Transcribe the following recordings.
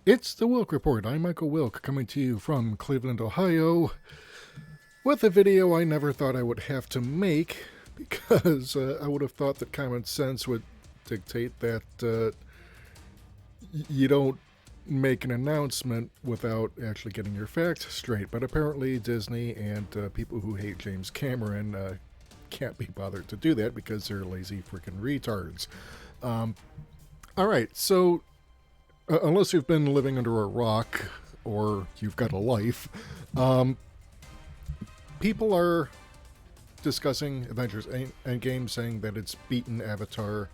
It's the Wilk Report. I'm Michael Wilk, coming to you from Cleveland, Ohio, with a video I never thought I would have to make because I would have thought that common sense would dictate that you don't make an announcement without actually getting your facts straight. But apparently Disney and people who hate James Cameron can't be bothered to do that because they're lazy freaking retards. All right, so unless you've been living under a rock or you've got a life, people are discussing Avengers Endgame, saying that it's beaten Avatar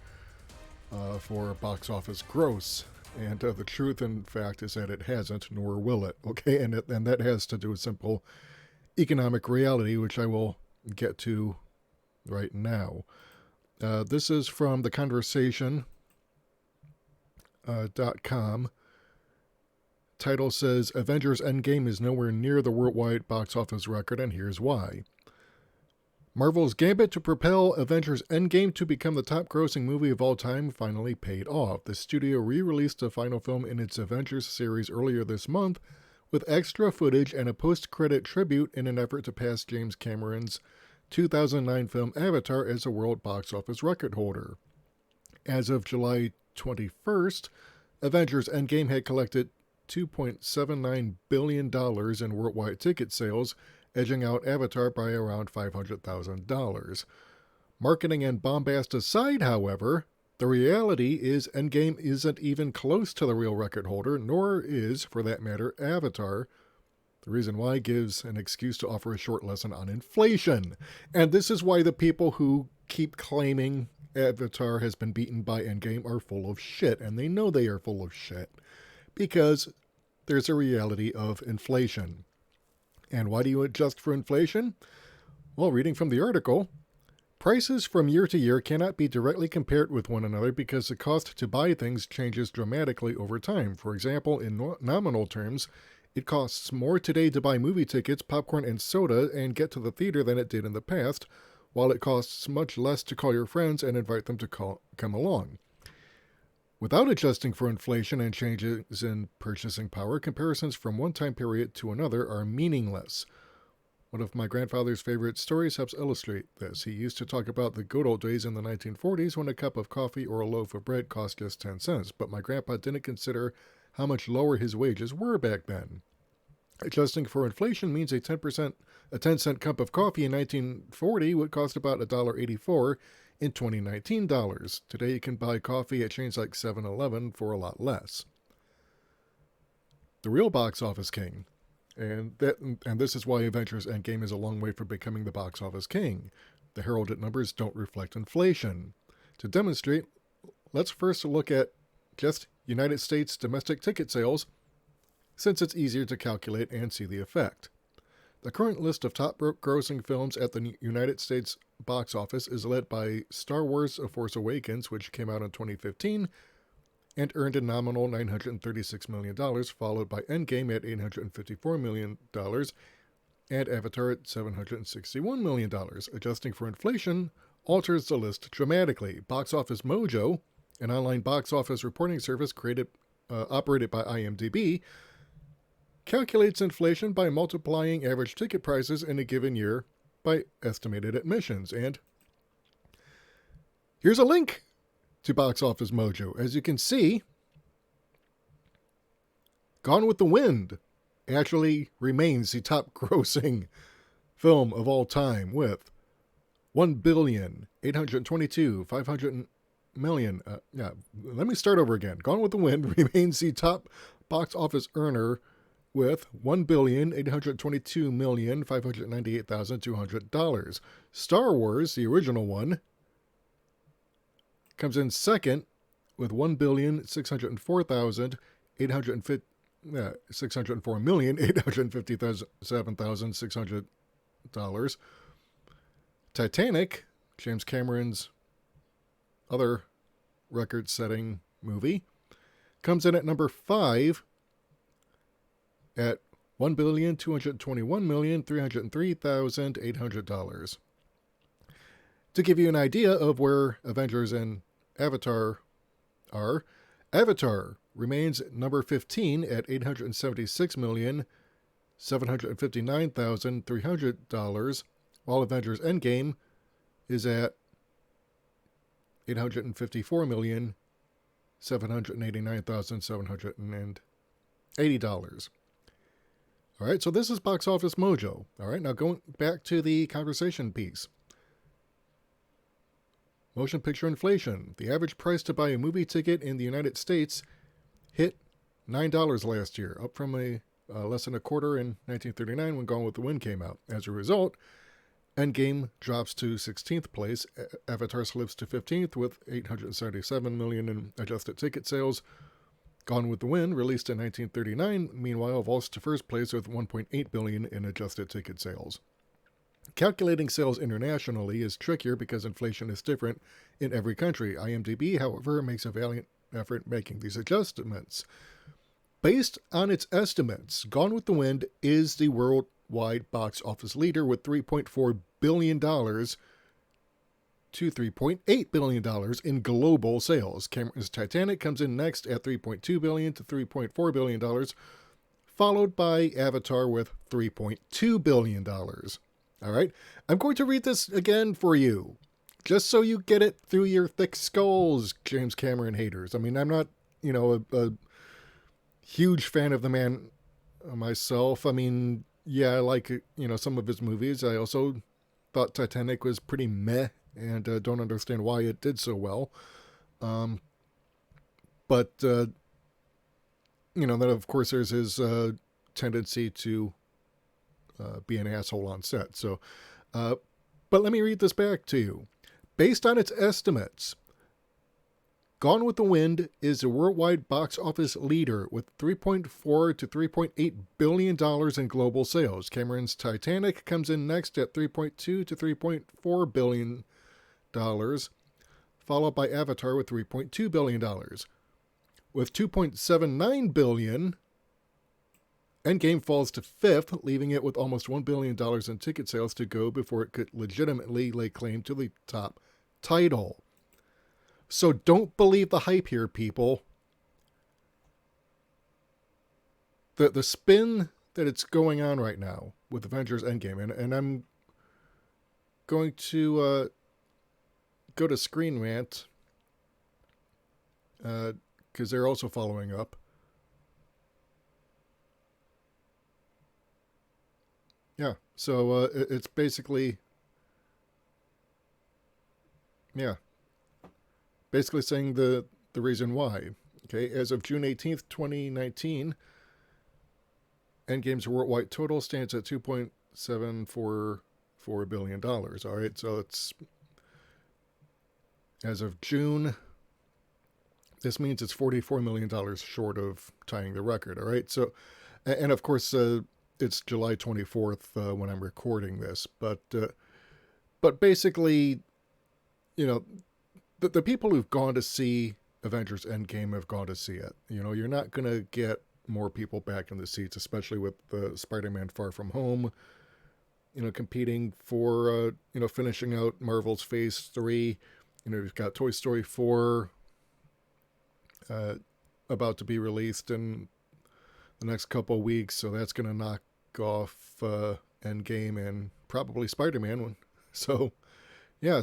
for box office gross. And the truth, in fact, is that it hasn't, nor will it. Okay, and that has to do with simple economic reality, which I will get to right now. This is from theconversation.com. Title says, Avengers Endgame is nowhere near the worldwide box office record, and here's why. Marvel's gambit to propel Avengers Endgame to become the top-grossing movie of all time finally paid off. The studio re-released the final film in its Avengers series earlier this month with extra footage and a post-credit tribute in an effort to pass James Cameron's 2009 film Avatar as a world box office record holder. As of July 21st, Avengers Endgame had collected $2.79 billion in worldwide ticket sales, edging out Avatar by around $500,000. Marketing and bombast aside, however, the reality is Endgame isn't even close to the real record holder, nor is, for that matter, Avatar. The reason why gives an excuse to offer a short lesson on inflation. And this is why the people who keep claiming Avatar has been beaten by Endgame are full of shit, and they know they are full of shit, because there's a reality of inflation. And why do you adjust for inflation? Well, reading from the article, prices from year to year cannot be directly compared with one another because the cost to buy things changes dramatically over time. For example, in nominal terms, it costs more today to buy movie tickets, popcorn, and soda and get to the theater than it did in the past, while it costs much less to call your friends and invite them to come along. Without adjusting for inflation and changes in purchasing power, comparisons from one time period to another are meaningless. One of my grandfather's favorite stories helps illustrate this. He used to talk about the good old days in the 1940s when a cup of coffee or a loaf of bread cost just 10 cents, but my grandpa didn't consider how much lower his wages were back then. Adjusting for inflation means a 10-cent cup of coffee in 1940 would cost about $1.84 in 2019 dollars. Today you can buy coffee at chains like 7-Eleven for a lot less. The real box office king, and this is why Avengers Endgame is a long way from becoming the box office king. The heralded numbers don't reflect inflation. To demonstrate, let's first look at just United States domestic ticket sales, since it's easier to calculate and see the effect. The current list of top grossing films at the United States box office is led by Star Wars: A Force Awakens, which came out in 2015 and earned a nominal $936 million, followed by Endgame at $854 million and Avatar at $761 million. Adjusting for inflation alters the list dramatically. Box Office Mojo, an online box office reporting service operated by IMDb, calculates inflation by multiplying average ticket prices in a given year by estimated admissions. And here's a link to Box Office Mojo. As you can see, Gone with the Wind actually remains the top grossing film of all time with $1,822,500,000. Let me start over again. Gone with the Wind remains the top box office earner with $1,822,598,200. Star Wars, the original one, comes in second with $604,857,600. Titanic, James Cameron's other record-setting movie, comes in at number 5 at $1,221,303,800. To give you an idea of where Avengers and Avatar are, Avatar remains number 15 at $876,759,300, while Avengers Endgame is at $854,789,780. All right, so this is Box Office Mojo. All right, now going back to the conversation piece. Motion picture inflation. The average price to buy a movie ticket in the United States hit $9 last year, up from less than a quarter in 1939 when Gone with the Wind came out. As a result, Endgame drops to 16th place. Avatar slips to 15th with 877 million in adjusted ticket sales. Gone with the Wind, released in 1939, meanwhile vaults to first place with 1.8 billion in adjusted ticket sales. Calculating sales internationally is trickier because inflation is different in every country. IMDb, however, makes a valiant effort making these adjustments. Based on its estimates, Gone with the Wind is the worldwide box office leader with $3.4 billion to $3.8 billion in global sales. Cameron's Titanic comes in next at $3.2 billion to $3.4 billion, followed by Avatar with $3.2 billion. All right, I'm going to read this again for you, just so you get it through your thick skulls, James Cameron haters. I mean, I'm not, a huge fan of the man myself. I mean, yeah, I like, some of his movies. I also thought Titanic was pretty meh and don't understand why it did so well. But then, of course, there's his tendency to be an asshole on set. So, but let me read this back to you. Based on its estimates, Gone with the Wind is the worldwide box office leader with $3.4 to $3.8 billion in global sales. Cameron's Titanic comes in next at $3.2 to $3.4 billion, followed by Avatar with $3.2 billion. With $2.79 billion, Endgame falls to fifth, leaving it with almost $1 billion in ticket sales to go before it could legitimately lay claim to the top title. So don't believe the hype here, people. The spin that it's going on right now with Avengers Endgame, and I'm going to go to Screen Rant, because they're also following up. Yeah, so it's basically, basically saying the reason why. Okay, as of June 18th, 2019, Endgame's worldwide total stands at $2.744 billion. All right, so it's as of June. This means it's $44 million short of tying the record. All right, so, and of course, it's July 24th when I'm recording this, but basically, the people who've gone to see Avengers Endgame have gone to see it. You're not going to get more people back in the seats, especially with Spider-Man Far From Home, competing for, finishing out Marvel's Phase 3. You've got Toy Story 4 about to be released in the next couple of weeks, so that's going to knock off Endgame and probably Spider-Man. So, yeah,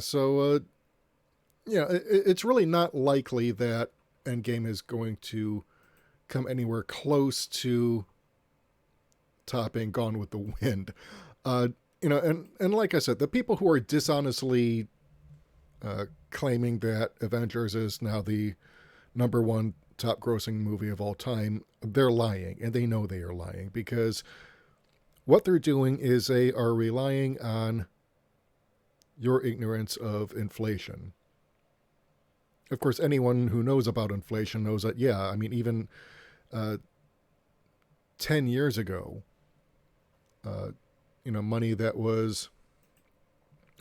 it's really not likely that Endgame is going to come anywhere close to topping Gone with the Wind. And like I said, the people who are dishonestly claiming that Avengers is now the number one top grossing movie of all time, they're lying, and they know they are lying, because what they're doing is they are relying on your ignorance of inflation. Of course, anyone who knows about inflation knows that, even 10 years ago, money that was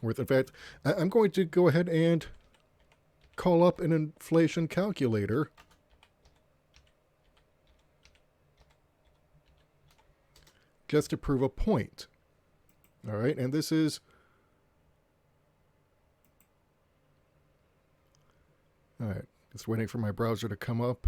worth. In fact, I'm going to go ahead and call up an inflation calculator. Just to prove a point. All right, and this is... All right, just waiting for my browser to come up.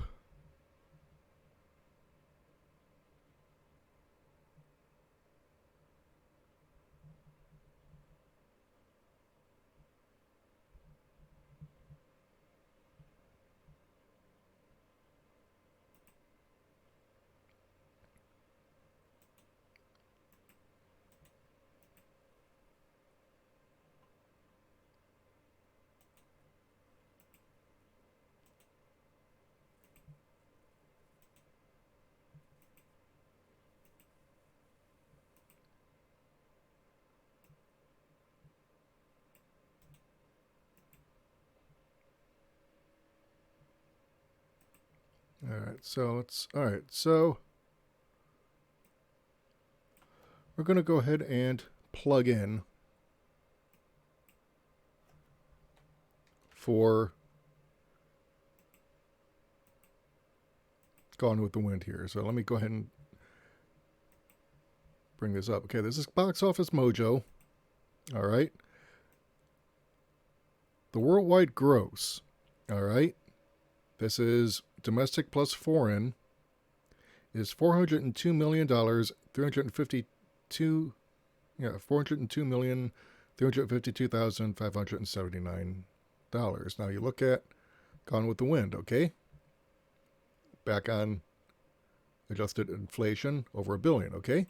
All right. So we're going to go ahead and plug in for Gone with the Wind here. So let me go ahead and bring this up. Okay, this is Box Office Mojo. All right. The worldwide gross. All right. This is domestic plus foreign. Is $402,000,000, 352, yeah, $402,352,579. Now you look at Gone with the Wind, okay? Back on adjusted inflation, over $1 billion, okay?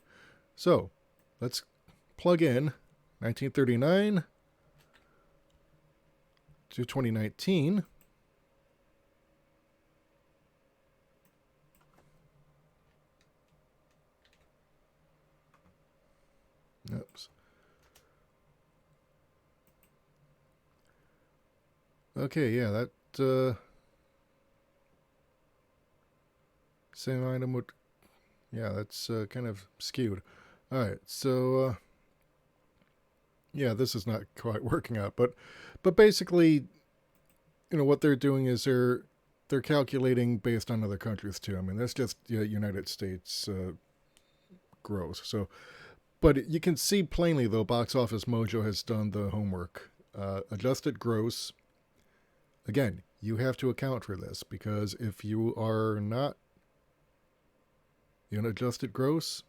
So let's plug in 1939 to 2019. Oops. Okay, yeah, that same item would, yeah, that's kind of skewed. All right, so yeah, this is not quite working out, but basically, what they're doing is they're calculating based on other countries too. I mean, that's just United States gross. So, but you can see plainly though, Box Office Mojo has done the homework. Adjusted gross. Again, you have to account for this because if you are not in adjusted gross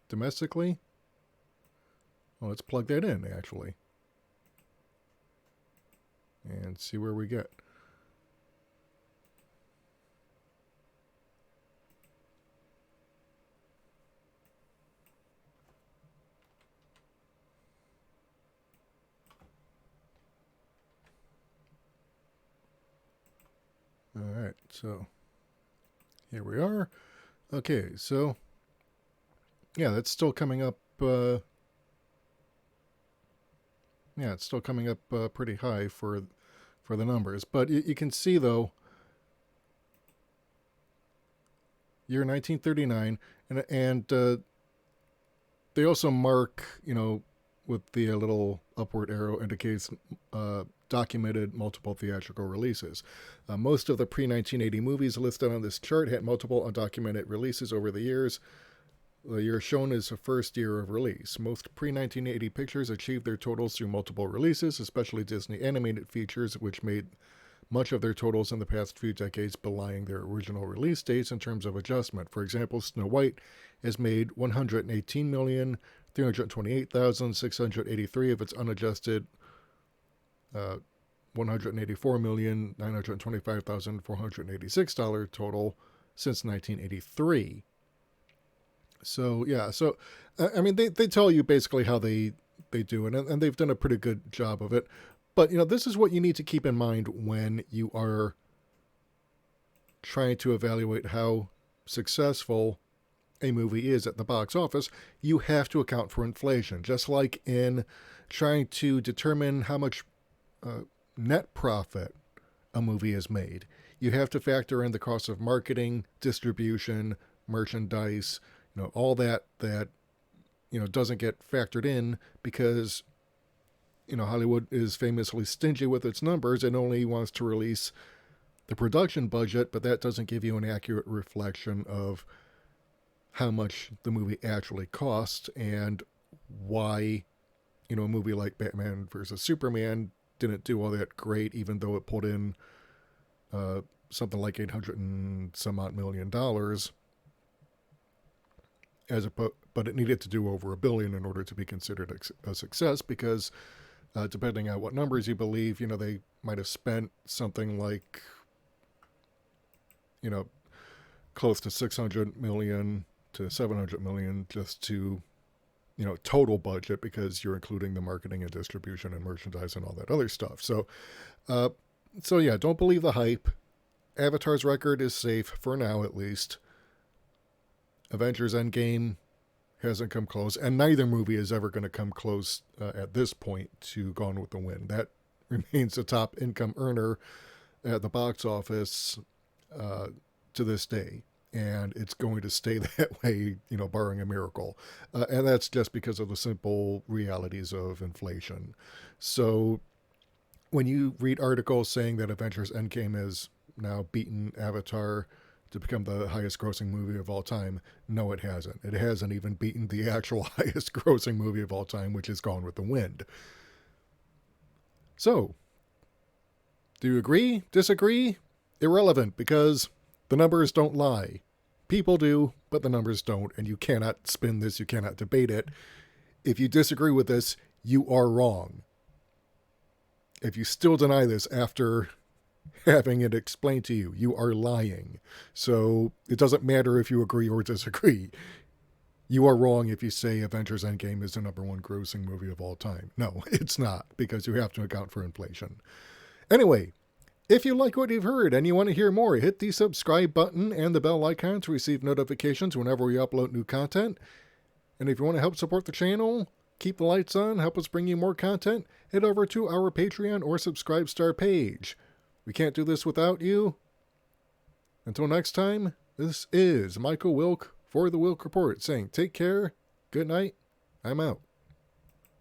domestically, well, let's plug that in actually and see where we get. All right, so here we are. Okay, so yeah, that's still coming up. Yeah, it's still coming up pretty high for the numbers. But you can see though, year 1939, and they also mark, with the little upward arrow indicates documented multiple theatrical releases. Most of the pre-1980 movies listed on this chart had multiple undocumented releases over the years. The year shown is the first year of release. Most pre-1980 pictures achieved their totals through multiple releases, especially Disney animated features, which made much of their totals in the past few decades belying their original release dates in terms of adjustment. For example, Snow White has made 118,328,683 of its unadjusted $184,925,486 total since 1983. So yeah, so I mean they tell you basically how they do it, and they've done a pretty good job of it. But this is what you need to keep in mind when you are trying to evaluate how successful a movie is at the box office. You have to account for inflation, just like in trying to determine how much net profit a movie has made. You have to factor in the cost of marketing, distribution, merchandise, all that doesn't get factored in because Hollywood is famously stingy with its numbers and only wants to release the production budget, but that doesn't give you an accurate reflection of how much the movie actually cost and why a movie like Batman versus Superman didn't do all that great, even though it pulled in something like $800 and some odd million, but it needed to do over $1 billion in order to be considered a success because depending on what numbers you believe, they might have spent something like close to 600 million to 700 million just to total budget, because you're including the marketing and distribution and merchandise and all that other stuff. So yeah, don't believe the hype. Avatar's record is safe for now, at least. Avengers Endgame hasn't come close, and neither movie is ever going to come close at this point to Gone with the Wind. That remains the top income earner at the box office to this day. And it's going to stay that way, barring a miracle. And that's just because of the simple realities of inflation. So when you read articles saying that Avengers Endgame has now beaten Avatar to become the highest grossing movie of all time, no, it hasn't. It hasn't even beaten the actual highest grossing movie of all time, which is Gone with the Wind. So, do you agree? Disagree? Irrelevant, because the numbers don't lie. People do, but the numbers don't, and you cannot spin this, you cannot debate it. If you disagree with this, you are wrong. If you still deny this after having it explained to you, you are lying. So it doesn't matter if you agree or disagree. You are wrong if you say Avengers Endgame is the number one grossing movie of all time. No, it's not, because you have to account for inflation. Anyway, if you like what you've heard and you want to hear more, hit the subscribe button and the bell icon to receive notifications whenever we upload new content. And if you want to help support the channel, keep the lights on, help us bring you more content, head over to our Patreon or Subscribestar page. We can't do this without you. Until next time, this is Michael Wilk for the Wilk Report saying take care, good night, I'm out.